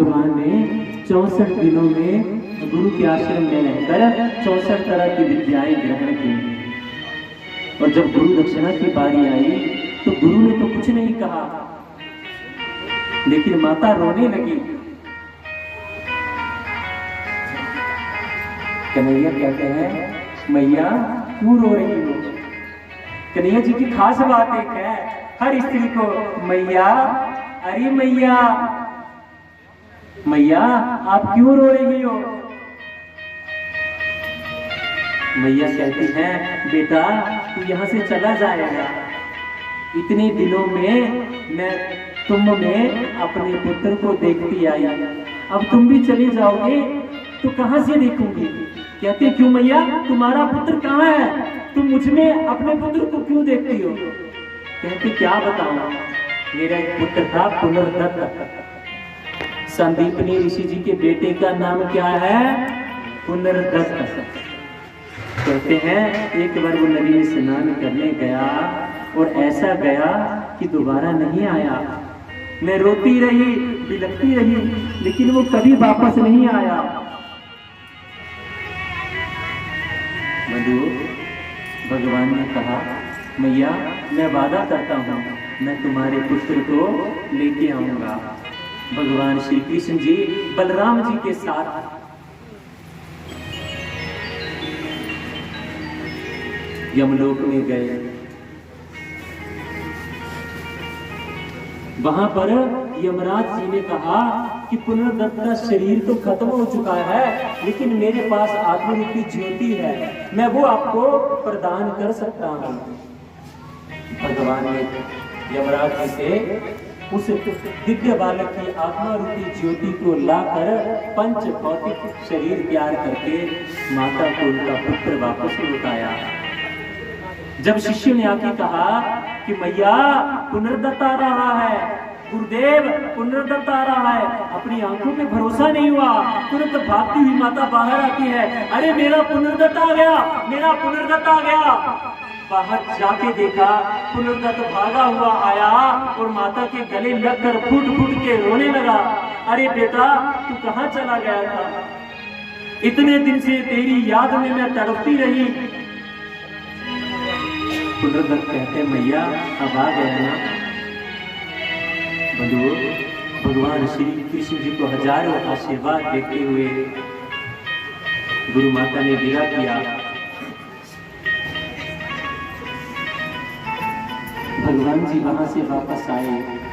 भगवान ने 64 दिनों में गुरु के आश्रम में रहकर 64 तरह की विद्याएं ग्रहण की। और जब गुरु दक्षिणा की बारी आई तो गुरु ने तो कुछ नहीं कहा, लेकिन माता रोने लगी। कन्हैया कहते हैं, मैया क्यों रो रही हो? कन्हैया जी की खास बात एक है, हर स्त्री को मैया, अरे मैया, मैया आप क्यों रो रही हो? मैया कहती हैं, बेटा तू यहाँ से चला जाएगा, इतने दिनों में मैं तुम में अपने पुत्र को देखती आई, अब तुम भी चले जाओगे तो कहां से देखूंगी? कहती क्यों मैया, तुम्हारा पुत्र कहाँ है? तुम मुझ में अपने पुत्र को क्यों देखती हो? कहती क्या बताऊं, मेरा एक पुत्र था पुनर्दत्त। संदीपनी ऋषि जी के बेटे का नाम क्या है? पुनर्दत्त। कहते हैं एक बार वो नदी में स्नान करने गया और ऐसा गया कि दोबारा नहीं आया। मैं रोती रही, बिलखती रही, लेकिन वो कभी वापस नहीं आया। मधु, भगवान ने कहा, मैया मैं वादा करता हूँ मैं तुम्हारे पुत्र को लेके आऊंगा। भगवान श्री कृष्ण जी बलराम जी के साथ यमलोक में गए। वहां पर यमराज जी ने कहा कि पुनर्दत्त का शरीर तो खत्म हो चुका है, लेकिन मेरे पास आत्मरूपी ज्योति है, मैं वो आपको प्रदान कर सकता हूं। भगवान ने यमराज जी से उस दिव्य बालक की आत्मा रूपी ज्योति को लाकर पंच भौतिक शरीर तैयार करके माता को उनका पुत्र वापस लौटाया। जब शिष्य ने आके कहा कि मैया पुनर्दत्त आ रहा है, गुरुदेव पुनर्दत्त आ रहा है, अपनी आंखों पे भरोसा नहीं हुआ, तुरंत भागती हुई माता बाहर आती है, अरे मेरा पुनर्दत्त आ गया, मेरा पुनर्दत्त आ गया। बाहर जाके देखा, पुनर्दत्त भागा हुआ आया और माता के गले लगकर फूट फूट के रोने लगा। अरे बेटा तू कहाँ चला गया था? इतने दिन से तेरी याद में मैं तड़पती रही। पुनर्दत्त कहते मैया अब आ गया ना। बंधु, भगवान श्री कृष्ण जी को हजारों आशीर्वाद देते हुए गुरु माता ने विदा किया। भगवान जी वहां से वापस आए।